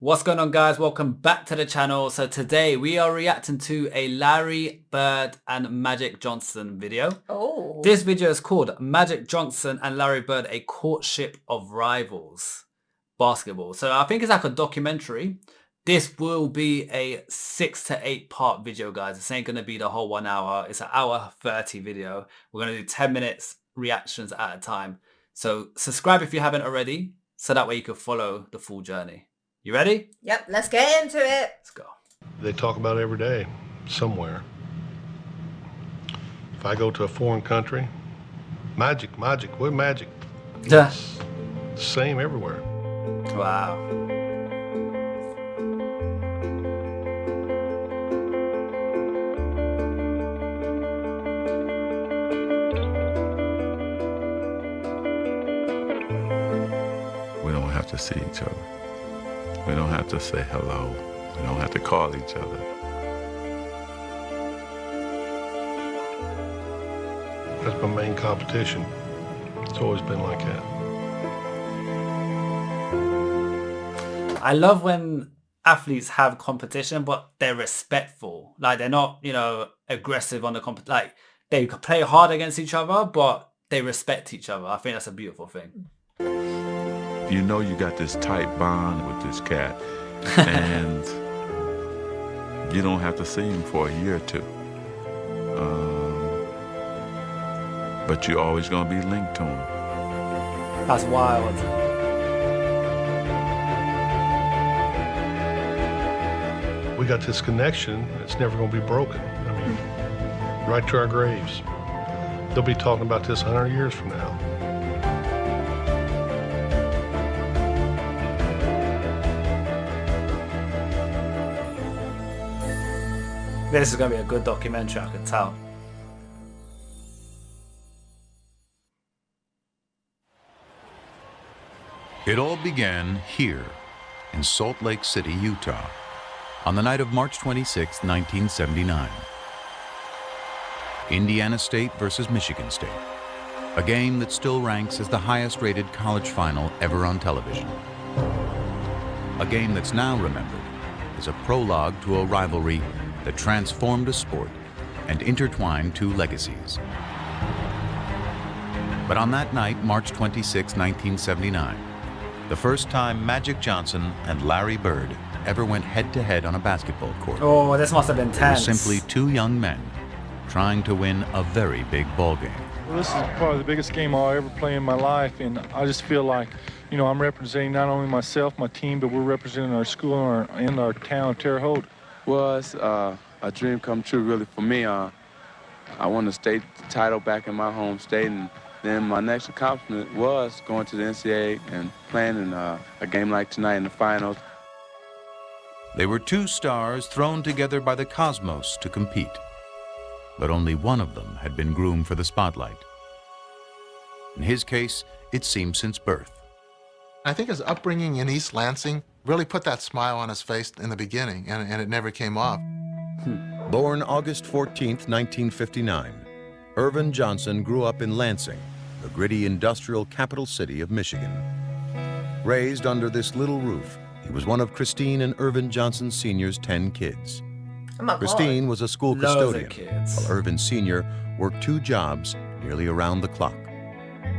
What's going on, guys? Welcome back to the channel. So today we are reacting to a Larry Bird and Magic Johnson video. Oh. This video is called Magic Johnson and Larry Bird, a Courtship of Rivals Basketball. So I think it's like a documentary. This will be a 6 to 8 part video, guys. This ain't going to be the whole 1 hour. It's an hour 30 video. We're going to do 10 minutes reactions at a time. So subscribe if you haven't already, so that way you can follow the full journey. You ready? Yep, let's get into it. Let's go. They talk about it every day, somewhere. If I go to a foreign country, magic, what magic? Yeah. It's the same everywhere. Wow. We don't have to see each other. We don't have to say hello. We don't have to call each other. That's my main competition. It's always been like that. I love when athletes have competition, but they're respectful. Like, they're not, aggressive on the like, they play hard against each other, but they respect each other. I think that's a beautiful thing. You know you got this tight bond with this cat, and you don't have to see him for a year or two. But you're always going to be linked to him. That's wild. We got this connection that's never going to be broken. I mean, right to our graves. They'll be talking about this 100 years from now. This is going to be a good documentary, I can tell. It all began here in Salt Lake City, Utah, on the night of March 26, 1979. Indiana State versus Michigan State, a game that still ranks as the highest-rated college final ever on television. A game that's now remembered as a prologue to a rivalry that transformed a sport and intertwined two legacies. But on that night, March 26, 1979, the first time Magic Johnson and Larry Bird ever went head-to-head on a basketball court. Oh, this must have been tense. They were simply two young men trying to win a very big ball game. Well, this is probably the biggest game I'll ever play in my life, and I just feel like, I'm representing not only myself, my team, but we're representing our school and our town, Terre Haute. Well, it's a dream come true, really, for me. I won the state title back in my home state, and then my next accomplishment was going to the NCAA and playing in a game like tonight in the finals. They were two stars thrown together by the cosmos to compete, but only one of them had been groomed for the spotlight. In his case, it seemed since birth. I think his upbringing in East Lansing really put that smile on his face in the beginning, and it never came off. Born August 14, 1959, Irvin Johnson grew up in Lansing, the gritty industrial capital city of Michigan. Raised under this little roof, he was one of Christine and Irvin Johnson Sr.'s 10 kids. Oh my Christine was a school Loads of custodian, kids. while Irvin Sr. worked 2 jobs nearly around the clock.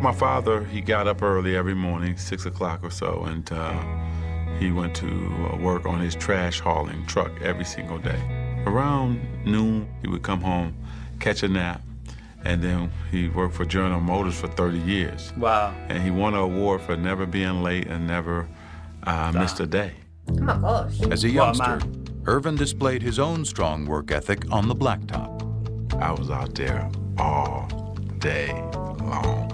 My father, he got up early every morning, 6 o'clock or so, and he went to work on his trash hauling truck every single day. Around noon, he would come home, catch a nap, and then he worked for General Motors for 30 years. Wow. And he won an award for never being late and never missed a day. Oh my gosh. As a What a youngster, man. Irvin displayed his own strong work ethic on the blacktop. I was out there all day long.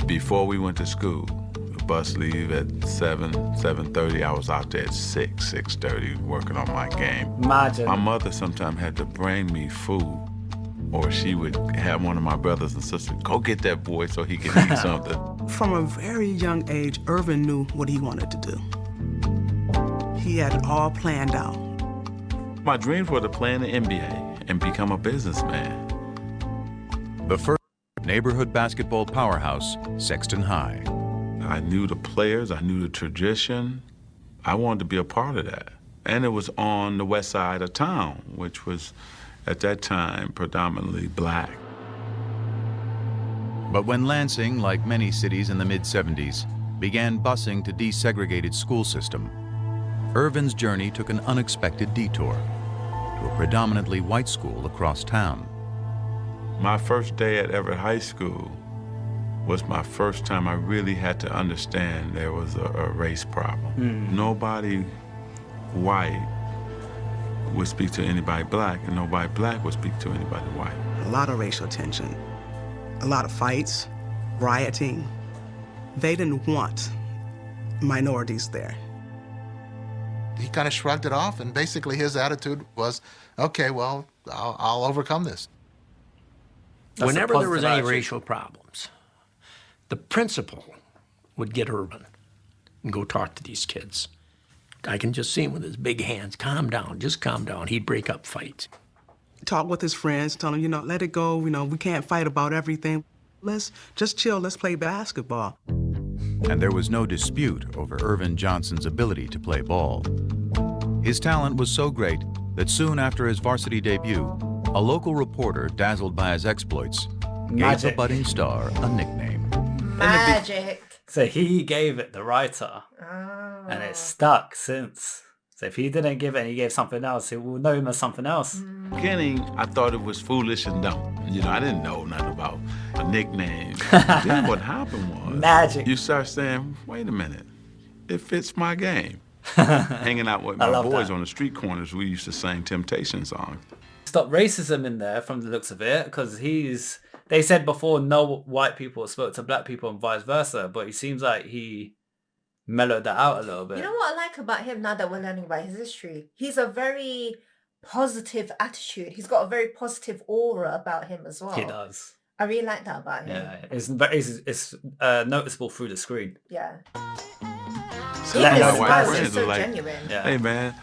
Before we went to school, the bus leave at 7:30. I was out there at 6:30 working on my game. Imagine. My mother sometimes had to bring me food, or she would have one of my brothers and sisters, go get that boy so he can eat something. From a very young age, Irvin knew what he wanted to do. He had it all planned out. My dreams were to play in the NBA and become a businessman. The first neighborhood basketball powerhouse, Sexton High. I knew the players, I knew the tradition, I wanted to be a part of that. And it was on the west side of town, which was, at that time, predominantly black. But when Lansing, like many cities in the mid-70s, began busing to desegregate its school system, Irvin's journey took an unexpected detour to a predominantly white school across town. My first day at Everett High School was my first time I really had to understand there was a race problem. Nobody white would speak to anybody black, and nobody black would speak to anybody white. A lot of racial tension, a lot of fights, rioting. They didn't want minorities there. He kind of shrugged it off, and basically his attitude was, okay, well, I'll overcome this. Whenever there was any racial problems, the principal would get Irvin and go talk to these kids. I can just see him with his big hands. Calm down, just calm down. He'd break up fights. Talk with his friends, tell him, let it go. We can't fight about everything. Let's just chill, let's play basketball. And there was no dispute over Irvin Johnson's ability to play ball. His talent was so great that soon after his varsity debut, a local reporter, dazzled by his exploits, gave the budding star a nickname. Magic. So he gave it, the writer, and it's stuck since. So if he didn't give it and he gave something else, we'll know him as something else. Beginning, I thought it was foolish and dumb. I didn't know nothing about a nickname. Then what happened was, magic. You start saying, wait a minute, it fits my game. Hanging out with my boys on the street corners, we used to sing Temptation songs. Stop racism in there from the looks of it, because they said before no white people spoke to black people and vice versa, but it seems like he mellowed that out a little bit. You know what I like about him now that we're learning about his history? He's a very positive attitude. He's got a very positive aura about him as well. He does. I really like that about him. Yeah, it's noticeable through the screen. Yeah. So my white is friends so were like, genuine. hey man,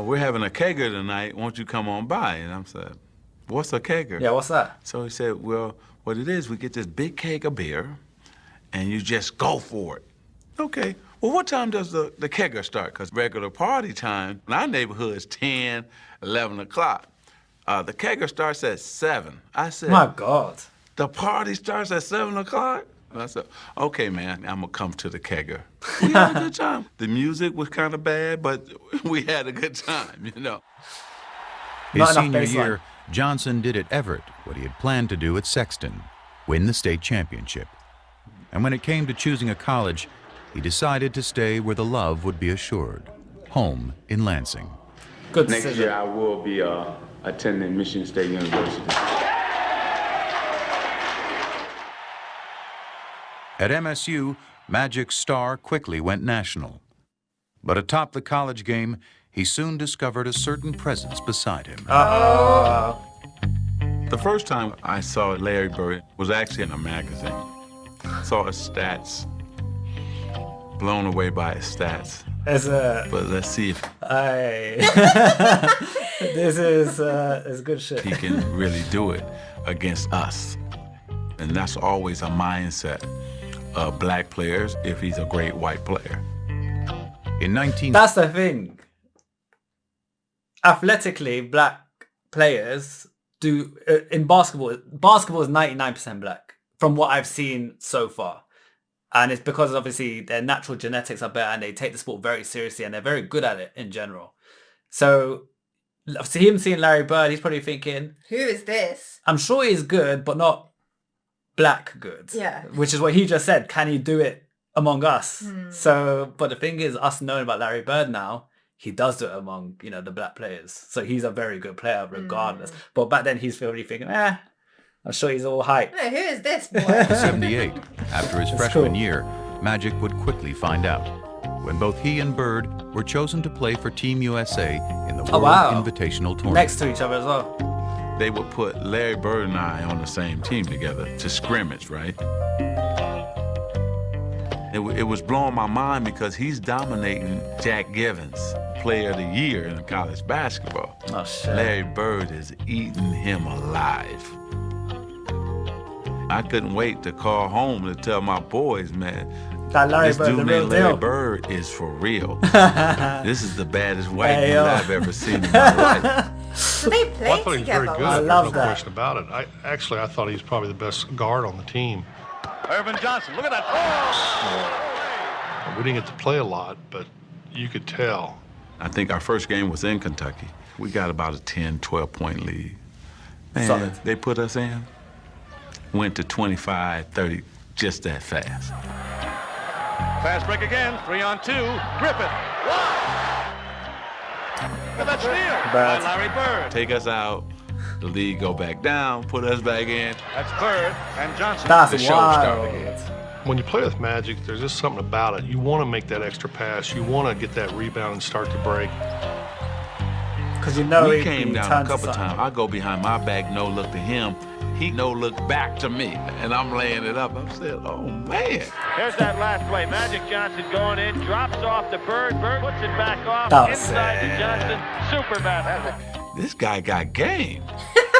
we're having a kegger tonight. Won't you come on by? And I'm saying, what's a kegger? Yeah, what's that? So he said, well, what it is, we get this big keg of beer, and you just go for it. Okay. Well, what time does the kegger start? Because regular party time in our neighborhood is 10, 11 o'clock. The kegger starts at 7. I said, my God. The party starts at 7 o'clock? And I said, okay, man, I'm going to come to the kegger. We had a good time. The music was kind of bad, but we had a good time, His senior year, Johnson did at Everett what he had planned to do at Sexton, win the state championship. And when it came to choosing a college, he decided to stay where the love would be assured, home in Lansing. Good Next decision. year, I will be attending Michigan State University. At MSU, Magic's star quickly went national. But atop the college game, he soon discovered a certain presence beside him. The first time I saw Larry Bird was actually in a magazine. I saw his stats. Blown away by his stats. But let's see if this is good shit. He can really do it against us. And that's always a mindset of black players if he's a great white player. That's the thing. Athletically, black players do in basketball. Basketball is 99% black from what I've seen so far. And it's because obviously their natural genetics are better and they take the sport very seriously and they're very good at it in general. So see him seeing Larry Bird, he's probably thinking, who is this? I'm sure he's good, but not black good. Yeah. Which is what he just said. Can he do it among us? So, but the thing is, us knowing about Larry Bird now, he does do it among, the black players. So he's a very good player regardless. But back then he's probably thinking, I'm sure he's all hyped. Hey, who is this boy? 78, after his freshman year, Magic would quickly find out when both he and Bird were chosen to play for Team USA in the World Invitational Tournament. Next to each other as well. They would put Larry Bird and I on the same team together to scrimmage, right? It was blowing my mind because he's dominating Jack Givens, Player of the Year in college basketball. Oh, shit. Larry Bird is eating him alive. I couldn't wait to call home to tell my boys, man, That Larry This Bird, dude the real named Larry deal. Bird is for real. This is the baddest white dude I've ever seen in my life. So they Well, I played thought he was very together. good. I There's love no that. question about it. I thought he was probably the best guard on the team. Irvin Johnson, look at that. We didn't get to play a lot, but you could tell. I think our first game was in Kentucky. We got about a 10, 12-point lead. Man, Solid. they put us in. Went to 25, 30, just that fast. Fast break again. 3-on-2. Griffith. Look at that steal by Larry Bird. Take us out, the lead go back down, put us back in. That's Bird and Johnson. That's The show started wild. again. When you play with Magic, there's just something about it. You want to make that extra pass. You want to get that rebound and start to break. Because you know We he'd came be down a turned to couple something. times. I go behind my back, no look to him. He no look back to me. And I'm laying it up. I'm saying, oh, man. Here's that last play. Magic Johnson going in, drops off to Bird. Bird puts it back off. That was Inside to sad. Johnson. Super basket. This guy got game.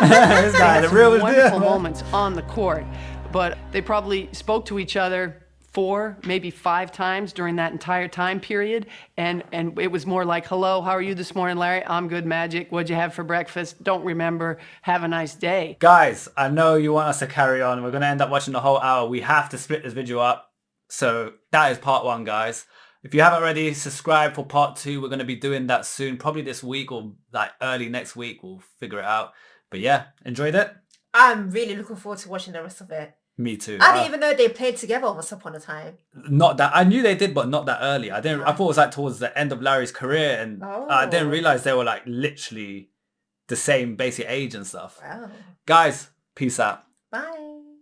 This guy, the real Wonderful deal. moments on the court, but they probably spoke to each other 4, maybe 5 times during that entire time period, and it was more like, hello, how are you this morning, Larry? I'm good, Magic. What'd you have for breakfast? Don't remember. Have a nice day. Guys, I know you want us to carry on. We're going to end up watching the whole hour. We have to split this video up. So that is part 1, guys. If you haven't already, subscribe for part 2. We're going to be doing that soon, probably this week or like early next week. We'll figure it out. But yeah, enjoyed it? I'm really looking forward to watching the rest of it. Me too. I didn't even know they played together once upon a time. Not that I knew they did, but not that early. I thought it was like towards the end of Larry's career, and I didn't realize they were like literally the same basic age and stuff. Wow. Guys, peace out. Bye.